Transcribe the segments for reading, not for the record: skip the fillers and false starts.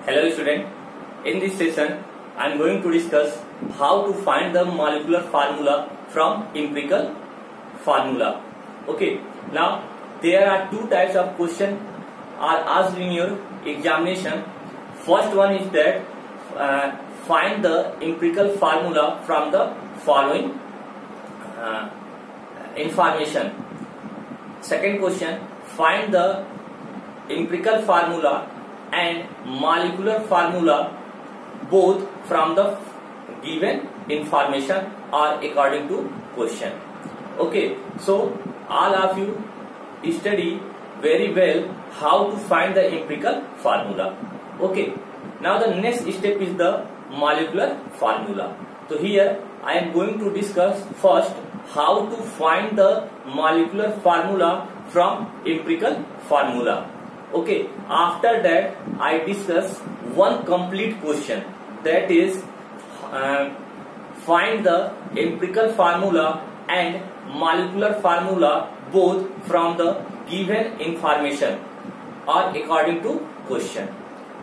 Hello student, in this session I am going to discuss how to find the molecular formula from empirical formula. Okay, now there are two types of question are asked in your examination. First one is that find the empirical formula from the following information. Second question, find the empirical formula and molecular formula both from the given information or according to question. Okay, so all of you study very well how to find the empirical formula. Okay, now the next step is the molecular formula. So here I am going to discuss first how to find the molecular formula from empirical formula. Okay, after that I discuss one complete question, that is find the empirical formula and molecular formula both from the given information or according to question.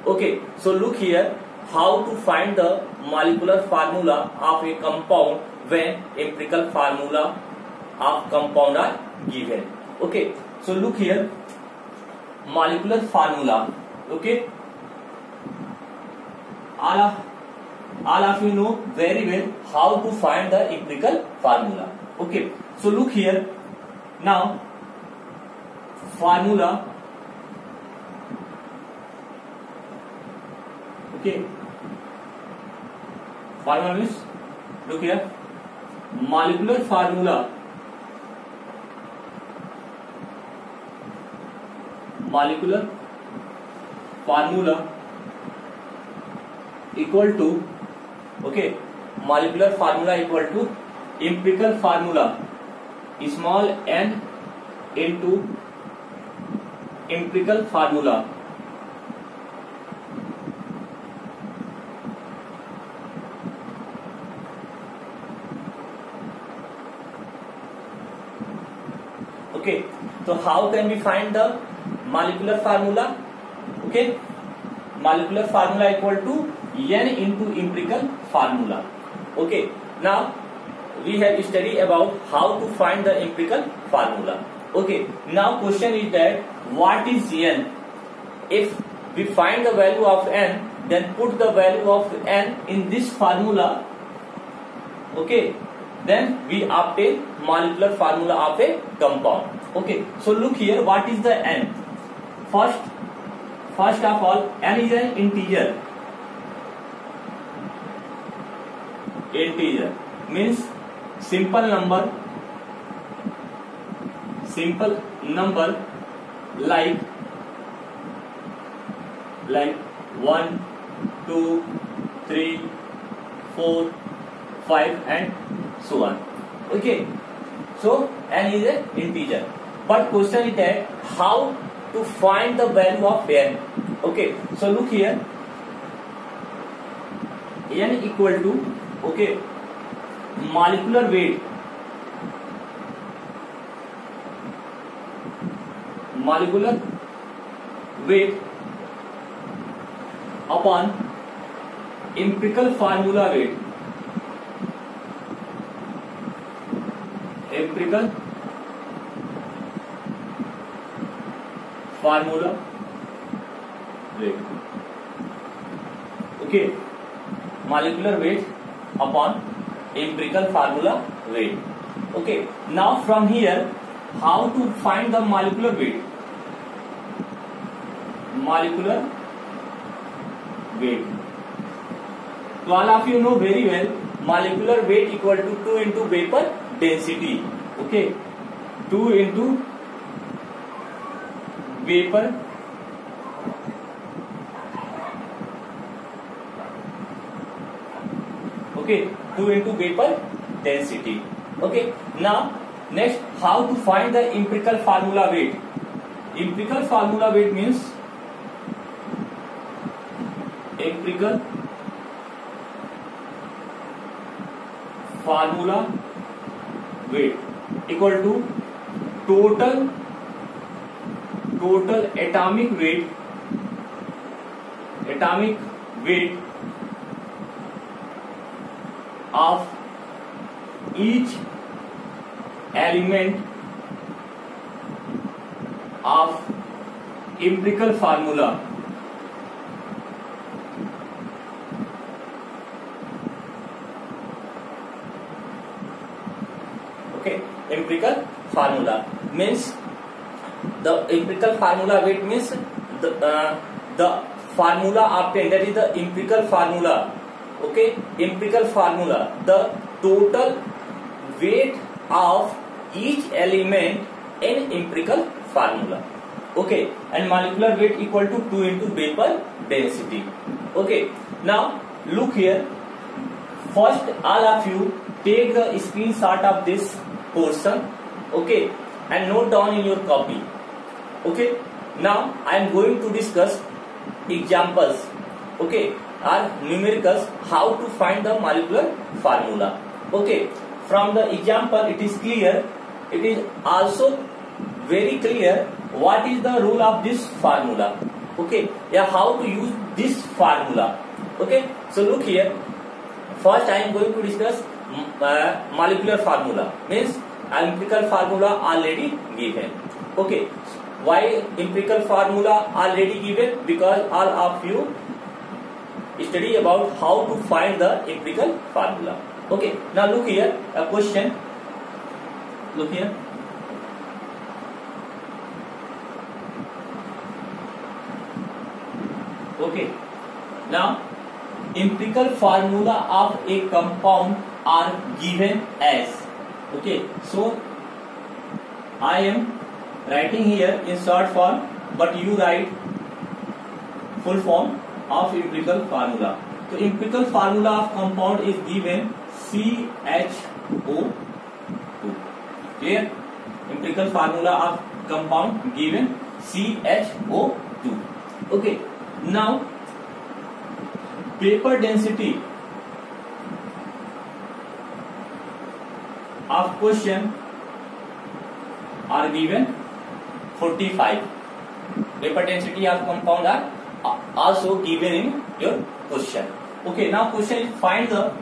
Okay, so look here how to find the molecular formula of a compound when empirical formula of compound are given. Okay, so look here, molecular formula. Okay, all of you know very well how to find the empirical formula. Okay, so look here, now formula. Okay, formula means, look here, molecular formula. Molecular formula equal to, okay, molecular formula equal to empirical formula small n into empirical formula. Okay, so how can we find the molecular formula? Okay, molecular formula equal to n into empirical formula. Okay, now we have studied about how to find the empirical formula. Okay, now question is that what is n? If we find the value of n, then put the value of n in this formula. Okay, then we obtain molecular formula of a compound. Okay, so look here, what is the n? First of all, n is an integer. Integer means simple number like 1, 2, 3, 4, 5 and so on. Okay, so n is an integer, but question is that how to find the value of n. Okay, so look here, n equal to, okay, molecular weight upon empirical formula weight. Empirical formula weight. Okay, molecular weight upon empirical formula weight. Okay, now from here how to find the molecular weight? Molecular weight. So all of you know very well, molecular weight equal to 2 into vapor density. Okay, 2 into vapor okay, 2 into vapor density. Okay, now next how to find the empirical formula weight? Empirical formula weight means empirical formula weight equal to total atomic weight atomic weight of each element of empirical formula empirical formula means the empirical formula weight means the formula obtained, that is the empirical formula. Okay, empirical formula, the total weight of each element in empirical formula. Okay, and molecular weight equal to 2 into vapor density. Okay, now look here. First, all of you take the screenshot of this portion, okay, and note down in your copy. Okay, now I am going to discuss examples, okay, or numericals, how to find the molecular formula. Okay, from the example it is clear, it is also very clear what is the rule of this formula. Okay, yeah, how to use this formula. Okay, so look here. First I am going to discuss molecular formula, means empirical formula already given. Okay, why empirical formula already given? Because all of you study about how to find the empirical formula. Okay, now look here, a question. Look here. Okay, now empirical formula of a compound are given as. Okay, so I am writing here in short form, but you write full form of empirical formula. So empirical formula of compound is given CHO2. Clear? Empirical formula of compound given CHO2. Okay, now vapor density of question are given 45. Vapor density of compound are also given in your question. Okay, now question is find the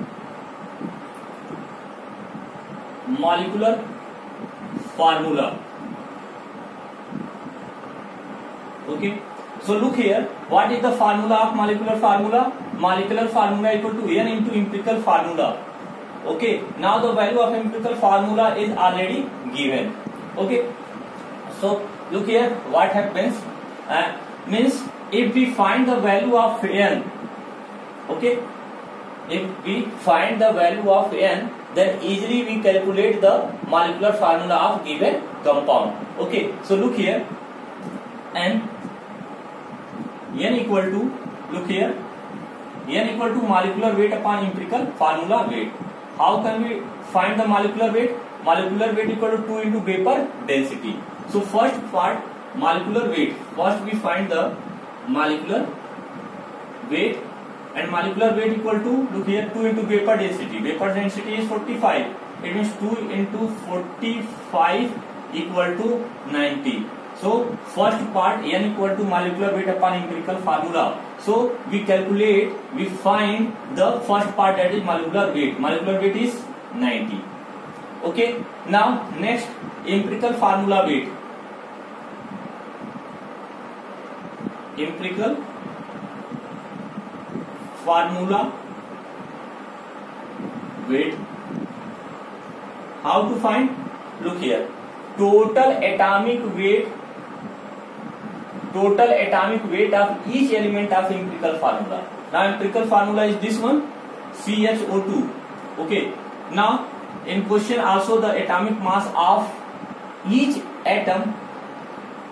molecular formula. Okay, so look here, what is the formula of molecular formula? Molecular formula equal to N into empirical formula. Okay, now the value of empirical formula is already given. Okay, so look here, what happens means if we find the value of N, okay, if we find the value of N, then easily we calculate the molecular formula of given compound. Okay, so look here, and N equal to, look here, N equal to molecular weight upon empirical formula weight. How can we find the molecular weight? Molecular weight equal to 2 into vapor density. So first part, molecular weight. First we find the molecular weight, and molecular weight equal to, look here, 2 into vapor density. Vapor density is 45. It means 2 into 45 equal to 90. So first part, N equal to molecular weight upon empirical formula. So we calculate, we find the first part, that is molecular weight. Molecular weight is 90. Okay, now next, empirical formula weight. Empirical formula weight. How to find? Look here, total atomic weight of each element of empirical formula. Now empirical formula is this one, CHO2. Okay, now in question also the atomic mass of each atom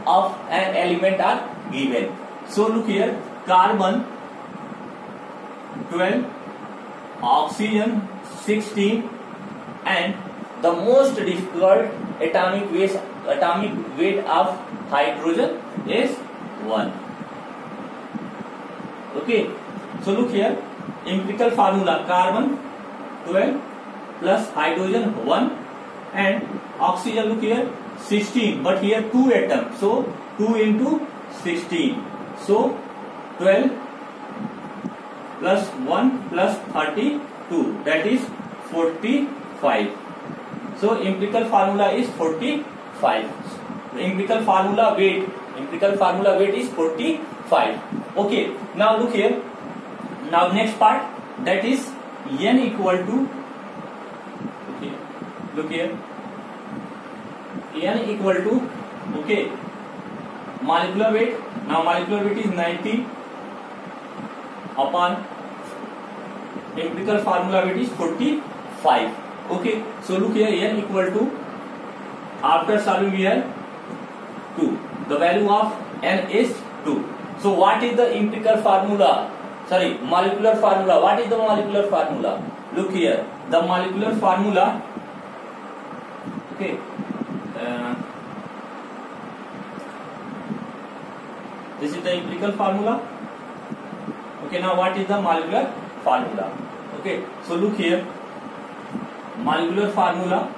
of an element are given. So look here, carbon 12, oxygen 16, and the most difficult atomic weight of hydrogen is 1. Okay, so look here, empirical formula, carbon 12 plus hydrogen 1 and oxygen, look here, 16, but here 2 atoms, so 2 into 16, so 12 plus 1 plus 32, that is 45. So empirical formula is 45. Empirical formula weight is 45. Okay, now look here. Now next part, that is n equal to, okay, look here, n equal to, okay, molecular weight. Now molecular weight is 90 upon empirical formula weight is 45. Okay, so look here, n equal to, after solving here 2, the value of n is 2. So what is the empirical formula? Sorry, molecular formula. What is the molecular formula? Look here, the molecular formula, okay, this is the empirical formula. Okay, now what is the molecular formula? Okay, so look here, molecular formula,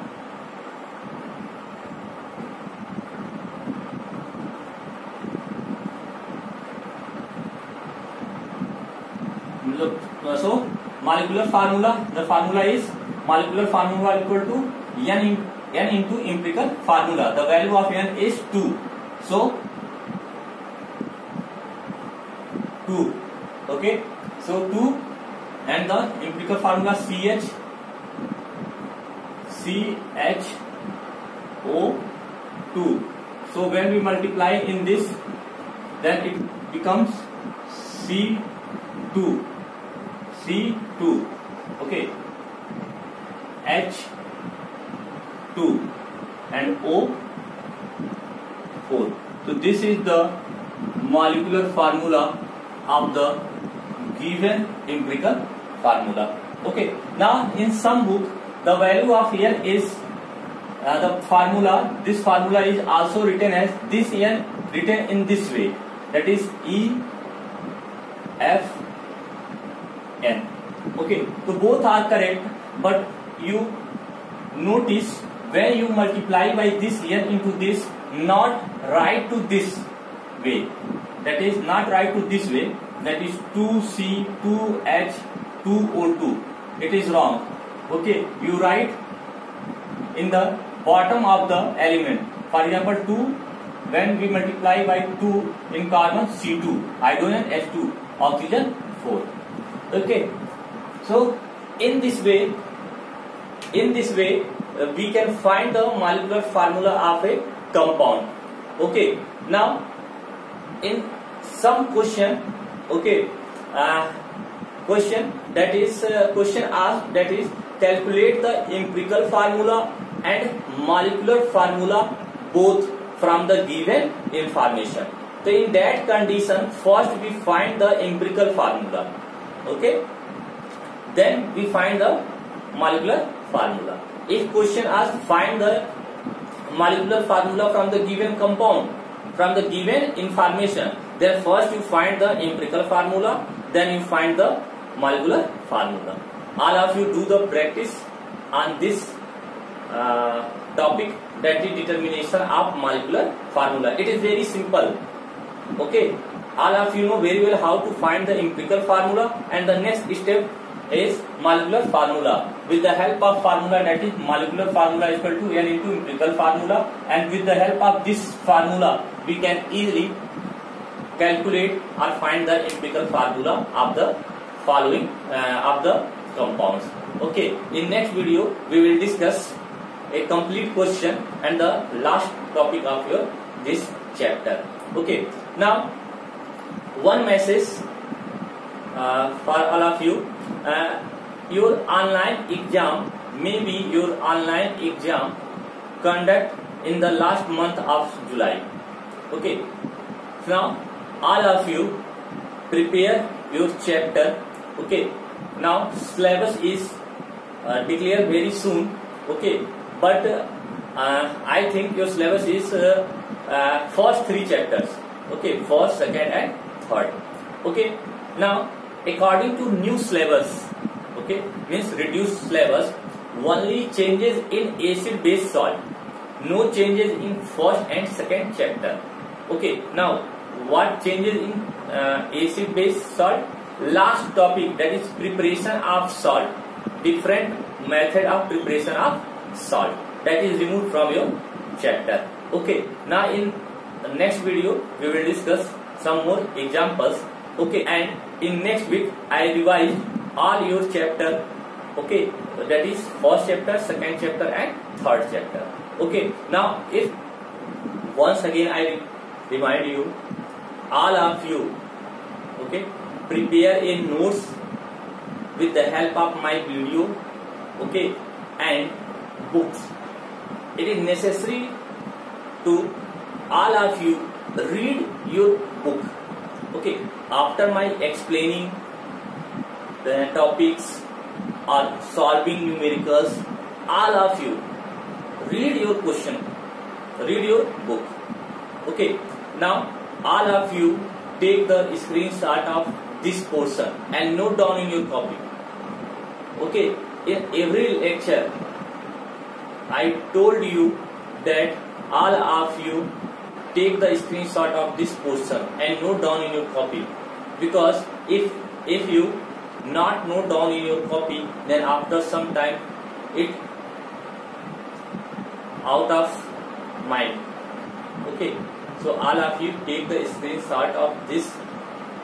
so molecular formula, the formula is molecular formula equal to n into empirical formula. The value of n is 2. So 2. Okay, so 2, and the empirical formula CHO2. So when we multiply in this, then it becomes C2. Okay, H2 and O4. So this is the molecular formula of the given empirical formula. Okay, now in some book the value of n is the formula. This formula is also written as this n written in this way, that is EFN. Okay, so both are correct, but you notice when you multiply by this n into this, not write to this way, that is not write to this way, that is 2C2H2O2. It is wrong. Okay, you write in the bottom of the element. For example, 2, when we multiply by 2 in carbon, C2, hydrogen H2, oxygen 4. Okay, so in this way we can find the molecular formula of a compound. Okay, now in some question, okay, question asked, that is calculate the empirical formula and molecular formula both from the given information. So in that condition, first we find the empirical formula, okay, then we find the molecular formula. If question asks find the molecular formula from the given compound, from the given information, then first you find the empirical formula, then you find the molecular formula. All of you do the practice on this topic, that is determination of molecular formula. It is very simple. Okay, all of you know very well how to find the empirical formula, and the next step is molecular formula. With the help of formula, that is molecular formula is equal to n into empirical formula, and with the help of this formula we can easily calculate or find the empirical formula of the following of the compounds. Okay, in next video we will discuss a complete question and the last topic of your this chapter. Okay, now one message for all of you. Your online exam, maybe your online exam conduct in the last month of July. Okay, now all of you prepare your chapter. Okay, now syllabus is declared very soon. Okay, but I think your syllabus is first 3 chapters. Okay, first, second and third. Okay, now according to new syllabus, okay, means reduced syllabus, only changes in acid base salt, no changes in first and second chapter. Okay, now what changes in acid base salt? last topic, that is preparation of salt. Different method of preparation of salt, that is removed from your chapter. Okay, now in the next video we will discuss some more examples. Okay, and in next week I revise all your chapter. Okay, that is first chapter, second chapter and third chapter. Okay, now if once again I remind you, all of you, okay, prepare a notes with the help of my video, okay, and books. It is necessary to all of you read your book. Okay, after my explaining the topics or solving numericals, all of you read your question, read your book. Okay, now all of you take the screenshot of this portion and note down in your copy. Okay, in every lecture I told you that all of you take the screenshot of this portion and note down in your copy, because if you not note down in your copy, then after some time it out of mind. Okay, so all of you take the screenshot of this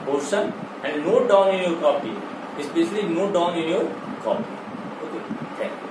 portion and note down in your copy, especially note down in your copy. Okay, thank you.